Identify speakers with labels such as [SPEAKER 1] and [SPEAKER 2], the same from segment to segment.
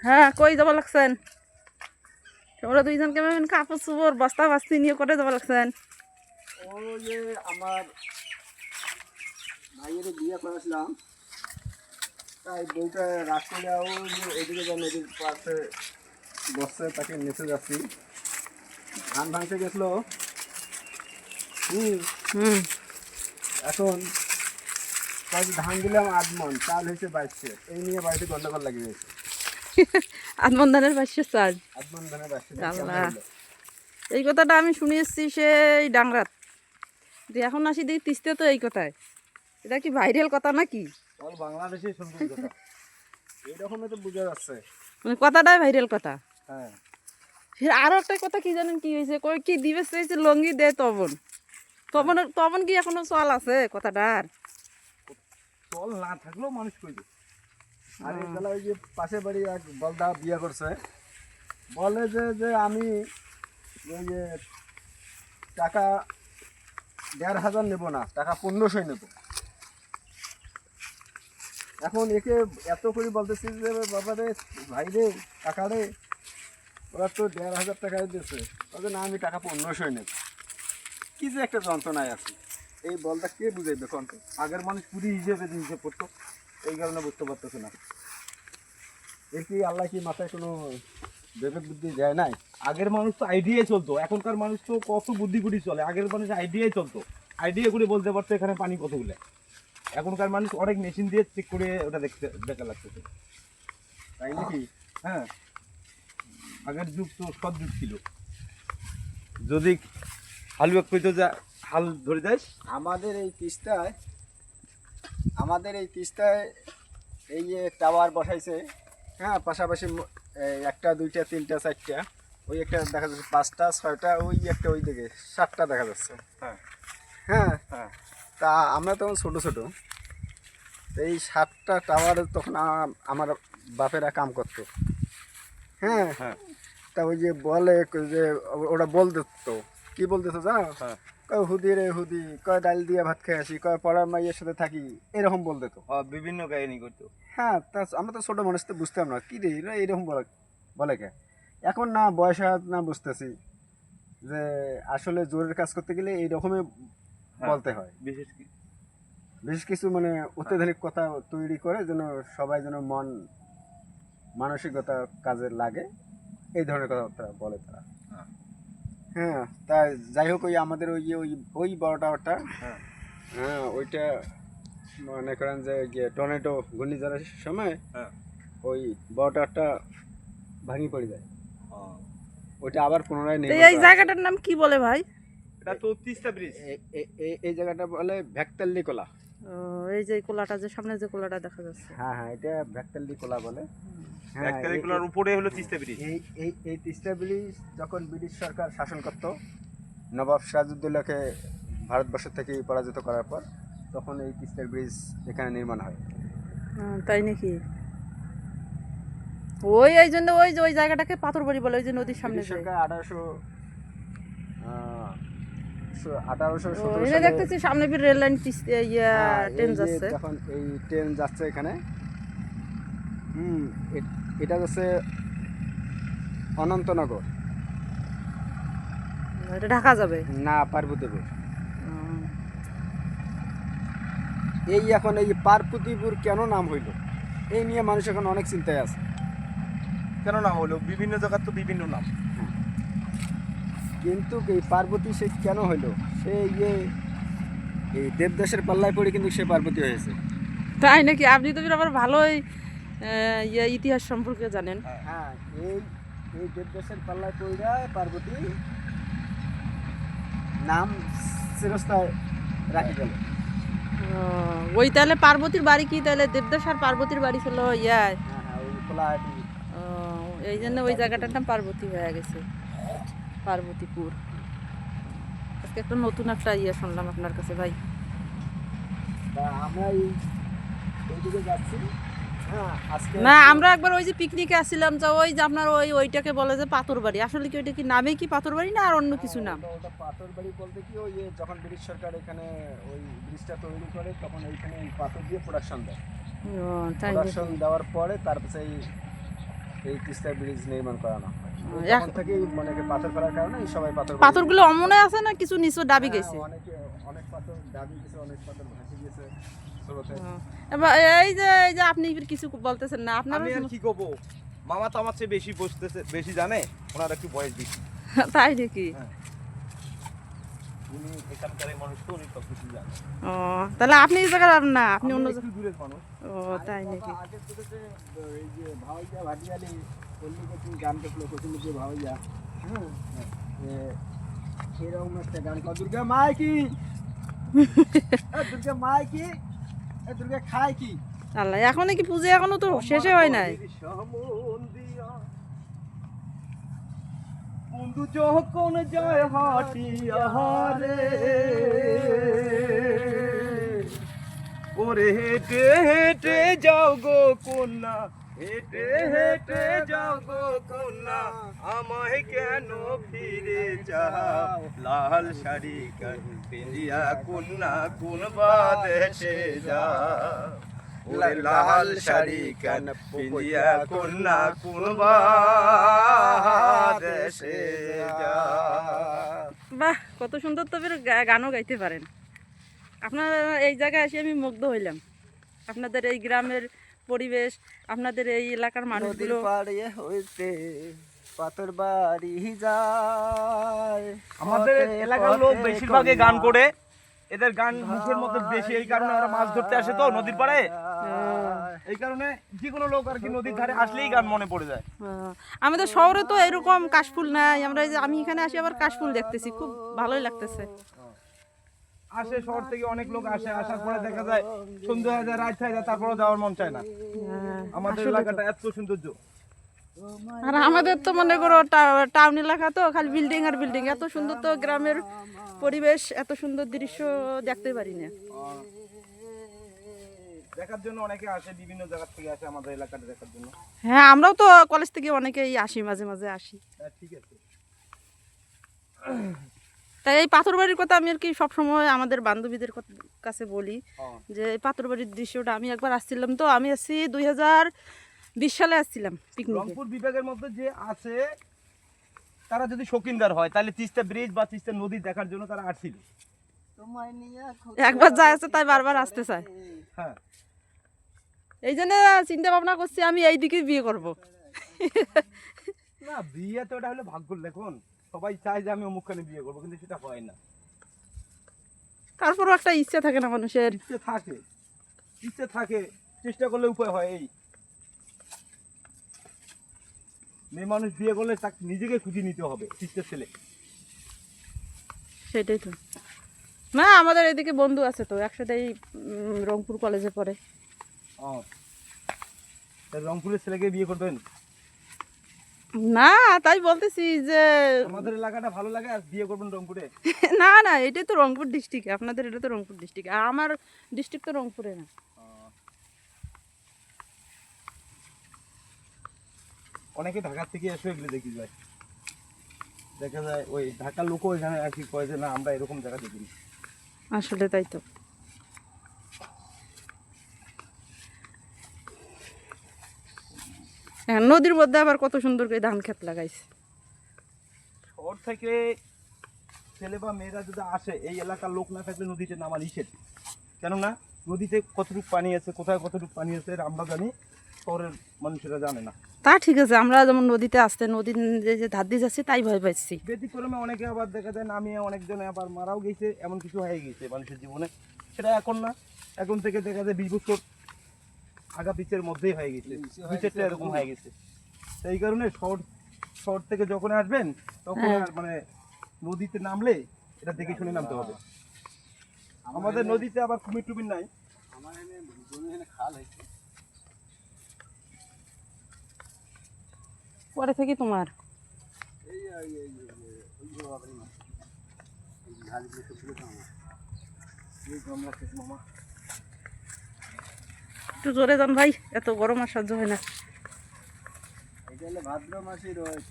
[SPEAKER 1] হ্যাঁ, কই যাব লাগছেন? তোমরা দুইজন কেমন কাপড় চোপড় বস্তা বাস্তি নিয়ে করে যাব লাগছেন?
[SPEAKER 2] ওই যে আমার ভাইয়ের বিয়ে করেছিলাম, তাই বইটা রাখতে যাও এদিকে যা নদীর পাশে বসছে, তাকে নিচে যাচ্ছি। ধান ভাঙতে গেছিলো।
[SPEAKER 1] হুম।
[SPEAKER 2] এখন তাই ধান দিলাম 8 মণ, চাল হয়েছে 2200। এই নিয়ে বাড়িতে গন্ডগোল লাগিয়ে গেছে।
[SPEAKER 1] আত্মন্ধানের বাস্য চাল।
[SPEAKER 2] 8 মণ ধানের 2200
[SPEAKER 1] আল্লাহ, এই কথাটা আমি শুনে এসেছি সেই ডাংরাত। এখন আসি দেখি তিস্তে তো এই কথায়। এটা কি ভাইরাল কথা নাকি?
[SPEAKER 2] অল বাংলাদেশে শুনবো কথা, এইরকমই তো বোঝা যাচ্ছে।
[SPEAKER 1] মানে কথাটাই ভাইরাল কথা।
[SPEAKER 2] হ্যাঁ,
[SPEAKER 1] ফের আরো একটা কথা কি জানেন কি হয়েছে? কই কি দিবে চাইছে লঙ্গি দে তবন। তবন কি এখনো চল আছে কথাটার?
[SPEAKER 2] চল না থাকলেও মানুষ কইবে। আর এই বেলা ওই যে পাশে বাড়ি এক বলদা বিয়ে করছে, বলে যে আমি ওই যে টাকা 1500 নেব না, টাকা 1500 নেব। এখন একে এত করে বলতেছি যে বাবা রে, ভাই রে, টাকা রে, ওরা তো 1500 টাকায় দিয়েছে, বলছে না আমি টাকা 1500 নেব। কি যে একটা যন্ত্রণায় আছে, এই বলটা কে বুঝাইবে কোন? আগের মানুষ পুরি হিসেবে হিসেব করতো, এই কারণে বুঝতে পারতেছে না। এর কি আল্লাহ কি মাথায় কোনো বিবেক বুদ্ধি দেয় নাই?
[SPEAKER 3] আগের মানুষ তো আইডিয়ায় চলতো, এখনকার মানুষ তো কত বুদ্ধি করে চলে। আগের মানুষ আইডিয়ায় চলতো, আইডিয়া করে বলতে পারতো এখানে পানি কতগুলো। এখনকার মানুষ অনেক মেশিন দিয়ে চেক করে ওটা দেখা লাগতেছে,
[SPEAKER 2] তাই নাকি?
[SPEAKER 3] হ্যাঁ। আগের যুগ তো সব যুগ ছিল, যদি হালুয়া কইতো যা হাল ধরে যাস।
[SPEAKER 2] আমাদের এই তিস্তায় এই যে টাওয়ার বসাইছে, হ্যাঁ, পাশাপাশি একটা, দুইটা, তিনটা, চারটা, ওই একটা দেখা যাচ্ছে 5টা, 6টা, ওই একটা, ওই দিকে 7টা দেখা যাচ্ছে।
[SPEAKER 3] হ্যাঁ
[SPEAKER 2] হ্যাঁ,
[SPEAKER 3] হ্যাঁ।
[SPEAKER 2] তা আমরা তখন ছোটো ছোটো, এই 7টা টাওয়ার তখন আমার বাপেরা কাম করতো। হ্যাঁ,
[SPEAKER 3] হ্যাঁ
[SPEAKER 2] তা ওই যে বলে যে ওরা বলতো, তো কি বলতেছো জানো?
[SPEAKER 3] হ্যাঁ।
[SPEAKER 2] কয় হুদি রে হুদি, কয় ডাল দিয়ে ভাত খেয়ে আসি, কয় পড়ার মাইয়ের সাথে থাকি, এরকম বলতে তো।
[SPEAKER 3] বিভিন্ন কাহিনী করতো।
[SPEAKER 2] হ্যাঁ, তা আমরা তো ছোটো মানুষ, তো বুঝতাম না কি রে এরা এইরকম বলে কে। এখন না বয়স না বুঝতেছি যে আসলে জোরের কাজ করতে গেলে এইরকমই বলতে হয়। বিশেষ কিছু মানে অত্যাধুনিক কথা তৈরি করে যেন সবাই যেন মানসিকতা কাজে লাগে, এই ধরনের কথাবার্তা বলে তারা। হ্যাঁ, তাই যাই হোক, ওই আমাদের ওই যে ওই বড় টাওয়ারটা,
[SPEAKER 3] হ্যাঁ
[SPEAKER 2] হ্যাঁ, ওইটা মনে করেন যে টর্নেডো ঘূর্ণিঝড়ের সময়
[SPEAKER 3] হ্যাঁ।
[SPEAKER 2] ওই বড় টাওয়ারটা ভাঙি পড়ে যায়, ওইটা আবার পুনরায়
[SPEAKER 1] তো এই জায়গাটার নাম কি বলে ভাই?
[SPEAKER 3] এটা তো তিস্তা ব্রিজ।
[SPEAKER 2] এই জায়গাটা বলে ভ্যাকতাল্লি কোলা।
[SPEAKER 1] ও, এই যে কোলাটা, যে সামনে যে কোলাটা দেখা যাচ্ছে।
[SPEAKER 2] হ্যাঁ হ্যাঁ, এটা ভ্যাকতাল্লি কোলা বলে। হ্যাঁ,
[SPEAKER 3] ব্যাকটেরিয়াগুলোর উপরে হলো তিস্তা ব্রিজ।
[SPEAKER 2] এই তিস্তা ব্রিজ যখন ব্রিটিশ সরকার শাসন করত, নবাব সিরাজউদ্দৌলাকে ভারতবর্ষ থেকে পরাজিত করার পর, তখন এই তিস্তা ব্রিজ এখানে নির্মাণ হয়।
[SPEAKER 1] তাই নাকি? এই জন্য ওই যে ওই জায়গাটাকে পাথরবাড়ি বলে, ওই যে নদীর সামনে
[SPEAKER 2] ব্রিটিশ
[SPEAKER 1] যে।
[SPEAKER 2] সরকার 1817
[SPEAKER 1] এনে
[SPEAKER 2] সালে,
[SPEAKER 1] দেখতেছি সামনে ফির রেল লাইন ট্রেন
[SPEAKER 2] এই যে
[SPEAKER 1] যাচ্ছে।
[SPEAKER 2] তখন এই ট্রেন যাচ্ছে এখানে। এটা হচ্ছে অনন্তনগর,
[SPEAKER 1] এটা ঢাকা যাবে
[SPEAKER 2] না পার্বতীপুর। এই এখন এই পার্বতীপুর কেন নাম হইল, এই নিয়ে মানুষ এখন অনেক চিন্তায় আছে।
[SPEAKER 3] কেন না হলো, বিভিন্ন জায়গার তো বিভিন্ন নাম।
[SPEAKER 2] কিন্তু এই পার্বতী সে কেন হইল, সে এই দেবদাসের পাল্লায় পড়ে কিন্তু সে পার্বতী হয়েছে।
[SPEAKER 1] তাই নাকি? আপনি তো আবার ভালোই ইতিহাস সম্পর্কে জানেন।
[SPEAKER 2] হ্যাঁ, এই দেবদাসের পাল্লায় পড়ে পার্বতী নাম চিরস্থায় রাখি গেল।
[SPEAKER 1] ওই তাহলে পার্বতীর বাড়ি কি তাহলে দেবদাস আর পার্বতীর বাড়ি ছিল ইয়ায়?
[SPEAKER 2] হ্যাঁ হ্যাঁ, ওই খোলাহাটি।
[SPEAKER 1] এই জন্য ওই জায়গাটার নাম পার্বতী হয়ে গেছে, পার্বতীপুর। আজকে একটা নতুন একটা শুনলাম আপনার কাছে ভাই।
[SPEAKER 2] তা আমরা এইদিকে যাচ্ছি। হ্যাঁ, আজকে
[SPEAKER 1] না, আমরা একবার ওই যে পিকনিকে আসছিলাম, যে ওই যে আপনার ওইটাকে বলে যে পাথর বাড়ি, আসলে কি ওইটা কি নামে কি পাথর বাড়ি না আর অন্য কিছু নাম?
[SPEAKER 2] ওটা পাথর বাড়ি বলতে কি, ওই যখন ব্রিটিশ সরকার এখানে ওই ব্রিজটা তৈরি করে, তখন এইখানে পাথর দিয়ে প্রোডাকশন দেয়।
[SPEAKER 1] তাই
[SPEAKER 2] প্রোডাকশন দেওয়ার পরে তারপরে এই তিস্তা ব্রিজ নির্মাণ করানো হয়
[SPEAKER 1] এক-
[SPEAKER 2] তখন থেকেই মানে কি পাথর ফেলার কারণে সবাই পাথর
[SPEAKER 1] পাথরগুলো অমনে আছে না কিছু নিচু ডাবি গেছে?
[SPEAKER 2] অনেক পাথর দাবি গেছে, অনেক পাথর ভাসি গেছে স্রোতে।
[SPEAKER 1] এবার এই যে আপনি কিছু বলতেছেন না আপনারা
[SPEAKER 3] আমি আর কি করবো, মামা তো আমার চেয়ে বেশি বসতেছে, বেশি জানে, ওনার একটু বয়স বেশি।
[SPEAKER 1] তাই নাকি?
[SPEAKER 3] উনি এখানকার মানুষ তো, উনি সব কিছু জানে।
[SPEAKER 1] ও তাহলে আপনি এই জায়গার না, আপনি
[SPEAKER 3] আমি
[SPEAKER 1] অন্য
[SPEAKER 3] একটু দূরের মানুষ।
[SPEAKER 1] ও তাই নাকি?
[SPEAKER 2] আগের থেকে যে এই যে ভাওয়াইয়া ভাটিয়ালি কল্লিকতি গান করলো কচুলি যে ভাওয়াইয়া, হ্যাঁ এরকম একটা গান কর, দুর্গা মায় কি দুর্গা মায় কি দুর্গা খায় কি
[SPEAKER 1] আল্লাহ, এখন কি পুজো এখনো তো শেষে হয় নাই?
[SPEAKER 3] বন্ধু যখন যায় হাটিয়া রে, ওরে হেঁটে হেঁটে যাও গো কন্যা, হেঁটে হেঁটে যাও গো কন্যা, আমায় কেন ফিরে যাও, লাল শাড়ি পেঁদিয়া কন্যা কোন বাদেশে যাও, ওরে লাল শাড়ি কেন পেঁদিয়া কন্যা কোন বাদেশে যাও।
[SPEAKER 1] বাহ, কত সুন্দর তো ফের গানও গাইতে পারেন। আপনার এই জায়গায় এসে আমি মুগ্ধ হইলাম। আপনাদের এই গ্রামের পরিবেশ, আপনাদের এই এলাকার মানুষগুলো।
[SPEAKER 2] পাড়ে হইতে পাথর বাড়ি যায়,
[SPEAKER 3] আমাদের এলাকার লোক বেশিরভাগই গান করে, এদের গান মুখের মধ্যে বেশি, এই কারণে ওরা মাছ ধরতে আসে তো নদীর পাড়ে, এই কারণে যে কোনো লোক আর কি নদীর ধারে আসলেই গান মনে পড়ে যায়।
[SPEAKER 1] আমাদের শহরে তো এরকম কাশফুল নাই, আমরা এই যে আমি এখানে আসি আবার কাশফুল দেখতেছি, খুব ভালোই লাগতেছে।
[SPEAKER 3] আসে শহর থেকে অনেক লোক আসে, আসার পরে দেখা যায় সন্ধ্যা হয়ে যায়, রাত হয়ে যায়, তারপরে যাওয়ার মন চায় না। আমাদের এলাকাটা এত সৌন্দর্য।
[SPEAKER 1] আর আমাদের তো মনে করো টাউন এলাকা, তো খালি বিল্ডিং আর বিল্ডিং। এত সুন্দর তো গ্রামের পরিবেশ, এত সুন্দর দৃশ্য দেখতে পারি না।
[SPEAKER 3] দেখার জন্য অনেকে আসে, বিভিন্ন জায়গা থেকে আসে আমাদের এলাকাটা দেখার জন্য।
[SPEAKER 1] হ্যাঁ, আমরাও তো কলেজ থেকে অনেকেই আসি, মাঝে মাঝে আসি।
[SPEAKER 3] হ্যাঁ, ঠিক আছে।
[SPEAKER 1] তাই এই পাথর বাড়ির কথা আমি আর কি সবসময় আমাদের বান্ধবীদের কাছে বলি যে এই পাথর বাড়ির দৃশ্যটা, আমি একবার আসছিলাম, তো আমি আসছি 2020 সালে আসছিলাম পিকনিকে।
[SPEAKER 3] রংপুর বিভাগের মধ্যে যে আছে তারা যদি শৌখিনদার হয়, তাহলে তিস্তা ব্রিজ বা তিস্তা নদী দেখার জন্য তারা আসছিল।
[SPEAKER 1] একবার যায় আছে তাই বারবার আসতে চায়।
[SPEAKER 3] হ্যাঁ,
[SPEAKER 1] এই জন্য চিন্তা ভাবনা করছি আমি এই দিকে বিয়ে করব।
[SPEAKER 3] না বিয়ে তো ওটা হলো ভাগ্যর লেখন, সবাই চায় যে আমি অমুকখানে বিয়ে করবো, কিন্তু সেটা হয় না।
[SPEAKER 1] তারপরও একটা ইচ্ছা থাকে না মানুষের?
[SPEAKER 3] ইচ্ছে থাকে, ইচ্ছে থাকে, চেষ্টা করলে উপায় হয়। এই মেয়ে মানুষ বিয়ে করলে তাকে নিজেকে খুঁজে নিতে হবে, তিস্তার ছেলে।
[SPEAKER 1] সেটাই তো। না, আমাদের এদিকে বন্ধু আছে তো, একসাথেই রংপুর কলেজে পড়ে।
[SPEAKER 3] রংপুরের ছেলেকে বিয়ে করবেন?
[SPEAKER 1] না, তাই বলতেছি যে
[SPEAKER 3] আমাদের এলাকাটা ভালো লাগে আর বিয়ে করবেন রংপুরে?
[SPEAKER 1] না না, এটাই তো রংপুর ডিস্ট্রিক্ট, আপনাদের এটা তো রংপুর ডিস্ট্রিক্ট, আর আমার ডিস্ট্রিক্ট তো রংপুরে না।
[SPEAKER 3] অনেকে ঢাকা থেকে এসে এগুলো দেখি যায়, দেখা যায় ওই ঢাকার লোকও এখানে আর কি কয় যে না আমরা এরকম জায়গা দেখিনি।
[SPEAKER 1] আসলে তাই তো। হ্যাঁ, নদীর মধ্যে আবার কত সুন্দর করে ধান ক্ষেত লাগাইছে।
[SPEAKER 3] শহর থেকে ছেলে বা মেয়েরা যদি আসে, এই এলাকার লোক না থাকলে নদীতে নামা নিষেধ। কেননা নদীতে কতটুকু পানি আছে, কোথায় কতটুকু পানি আছে আমরা জানি, শহরের মানুষেরা জানে না।
[SPEAKER 1] তা ঠিক আছে, আমরা যেমন নদীতে আসতে, নদীর যে ধার দিয়ে যাচ্ছি তাই ভয় পাচ্ছি।
[SPEAKER 3] ব্যতিক্রমে অনেকে আবার দেখা যায় নামিয়ে অনেকজনে আবার মারাও গেছে, এমন কিছু হয়ে গেছে মানুষের জীবনে। সেটা এখন না, এখন থেকে দেখা যায় 20 বছর আগা পিছের মধ্যেই হয়ে গেছে, দুই-চারটা এরকম হয়ে গেছে। তো এই কারণে শহর থেকে যখন আসবেন তখন আর মানে নদীতে নামলে এটা দেখে শুনে নামতে হবে। আমাদের নদীতে আবার কুমির টুমির নাই।
[SPEAKER 2] আমার এখানে খাল হয়েছে।
[SPEAKER 1] পরে থেকে তোমার একটু জোরে যান ভাই, এত গরম আর সহ্য হয় না।
[SPEAKER 2] এটা হলো ভাদ্র মাসে রোজ।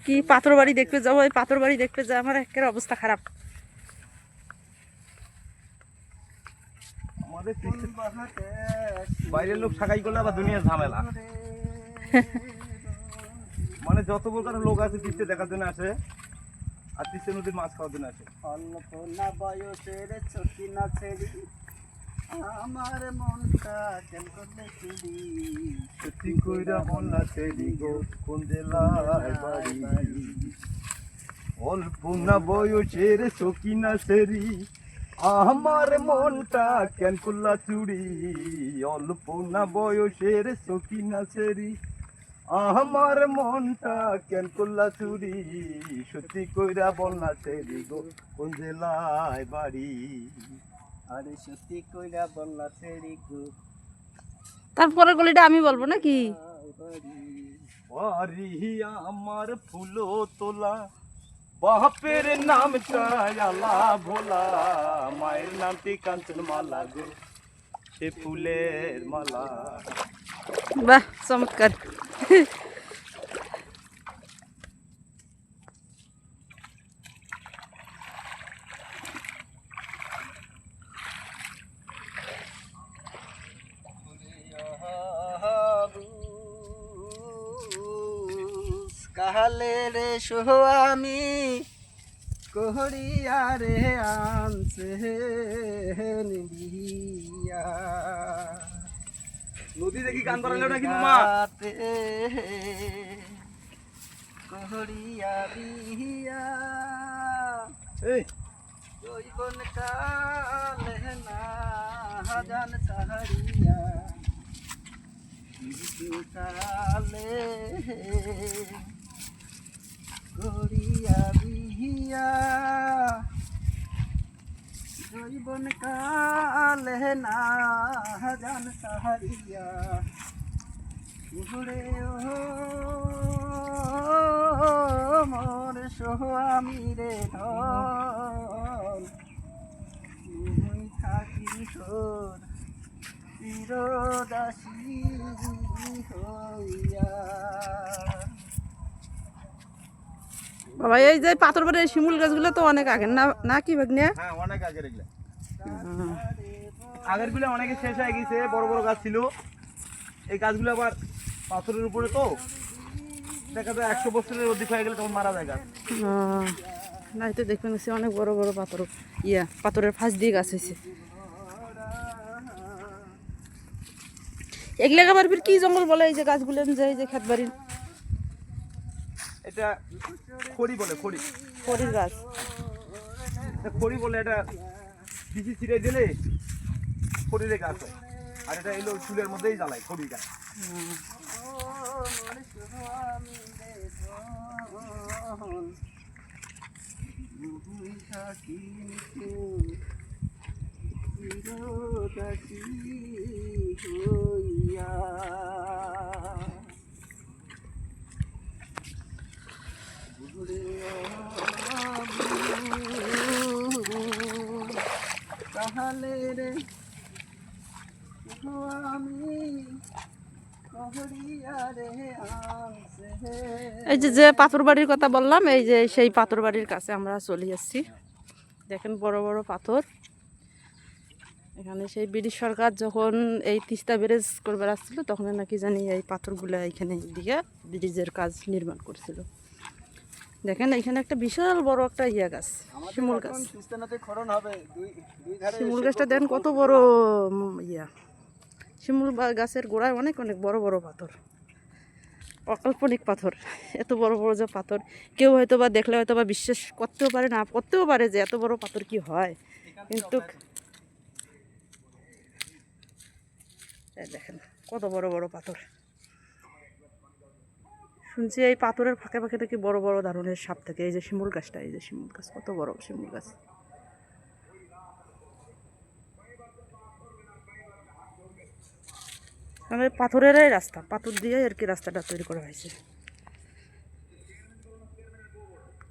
[SPEAKER 1] কি পাথর বাড়ি দেখতে যাবো, এই পাথর বাড়ি দেখতে যা আমার একের অবস্থা খারাপ।
[SPEAKER 3] আমার আমাদের বাইরের লোক ঠাকাই করলে আবার দুনিয়ার ঝামেলা। মানে যত প্রকার লোক আছে তিস্তে দেখার জন্য আসে, আর তিস্তে নদীর মাছ খাওয়ার জন্য আসে।
[SPEAKER 2] অল্প না বয়সের ছোটি না ছেড়ি আমার মনটা কেন করলে চুরি
[SPEAKER 3] সত্যি কইরা বললা ছেড়ি গো কোন জেলায় বাড়ি, অল্প না বয়সের সখী না সেরি আমার মনটা কেন করলা চুরি, অল্প না বয়সের সখী না সেরি আমার মনটা কেন করলা চুরি, সত্যি কইরা বললা ছেড়ি গো কোন জেলায় বাড়ি।
[SPEAKER 2] আরে সত্যি কইরা বললা ছেড়ি গো
[SPEAKER 1] তারপরে গলিটা আমি বলবো নাকি?
[SPEAKER 3] বাড়ি আমার ফুলো তোলা, বাপের নামটা আলা ভোলা, মায়ের নামটি কাঞ্চন মালা গো সে ফুলের মালা।
[SPEAKER 1] বাহ, চমৎকার।
[SPEAKER 2] কাহালে রে সোহামি কোহরিয়া রে আনছে নিবিয়া
[SPEAKER 3] নদী দেখি গান করালো নাকি মামা?
[SPEAKER 2] কোহরিয়া বিহিয়া
[SPEAKER 3] এই
[SPEAKER 2] জৈবন কালে না জান সাহারিয়া কালে করিয়া বিহিয়া জৈবন কালে না জান সাহারিয়া ঘুরে ও মোর সোহামি রে ধন তুই থাকি সোর চিরদাসী হইয়া।
[SPEAKER 1] বাবা, এই যে পাথর বাড়ির শিমুল গাছগুলো তো অনেক আগের না, না কি ভাগ্নে?
[SPEAKER 3] হ্যাঁ অনেক আগের এগুলা, আগের গুলো অনেকে শেষ হয়ে গেছে, বড় বড় গাছ ছিল। এই গাছগুলো আবার পাথরের উপরে তো দেখা যায় 100 বছরের অধিক হয়ে গেলে তখন মারা যায় গাছ।
[SPEAKER 1] না, তো দেখবেন অনেক বড় বড় পাথর, পাথরের ফাঁস দিয়ে গাছ হয়েছে। এগুলা আবার কি জঙ্গল বলে এই যে গাছগুলো, এই যে খেত বাড়ির?
[SPEAKER 3] এটা খড়ি বলে, খড়ি,
[SPEAKER 1] খড়ির গাছ।
[SPEAKER 3] এটা খড়ি বলে। এটা বিচি ছিঁড়ে দিলে খড়ির গাছ হয়, আর এটা এলো চুলের মধ্যেই জ্বালায় খড়ি গাছ।
[SPEAKER 2] তাহলে রে আমি
[SPEAKER 1] এই যে যে পাথর বাড়ির কথা বললাম, এই যে সেই পাথর বাড়ির কাছে আমরা চলে যাচ্ছি। দেখেন বড় বড় পাথর। এখানে সেই ব্রিটিশ সরকার যখন এই তিস্তা ব্রিজ করবার আসছিল তখন নাকি জানি এই পাথরগুলো এইখানে দিয়ে ব্রিজের কাজ নির্মাণ করছিল। দেখেন এখানে একটা বিশাল বড় একটা গাছ, শিমুল গাছ। শিমুল গাছটা দেখেন কত বড় শিমুল গাছের গোড়ায় অনেক অনেক বড় বড় পাথর, অকাল্পনিক পাথর। এত বড় বড় যে পাথর, কেউ হয়তো বা দেখলে হয়তো বা বিশ্বাস করতেও পারে, না করতেও পারে যে এত বড় পাথর কি হয়। কিন্তু দেখেন কত বড় বড় পাথর। শুনছি এই পাথরের ফাঁকে ফাঁকে থেকে বড় বড় ধরনের সাপ থাকে। এই যে শিমুল গাছটা, এই যে শিমুল গাছ, কত বড় শিমুল গাছ। পাথরেরই রাস্তা, পাথর দিয়ে আর কি রাস্তাটা তৈরি করা হয়েছে।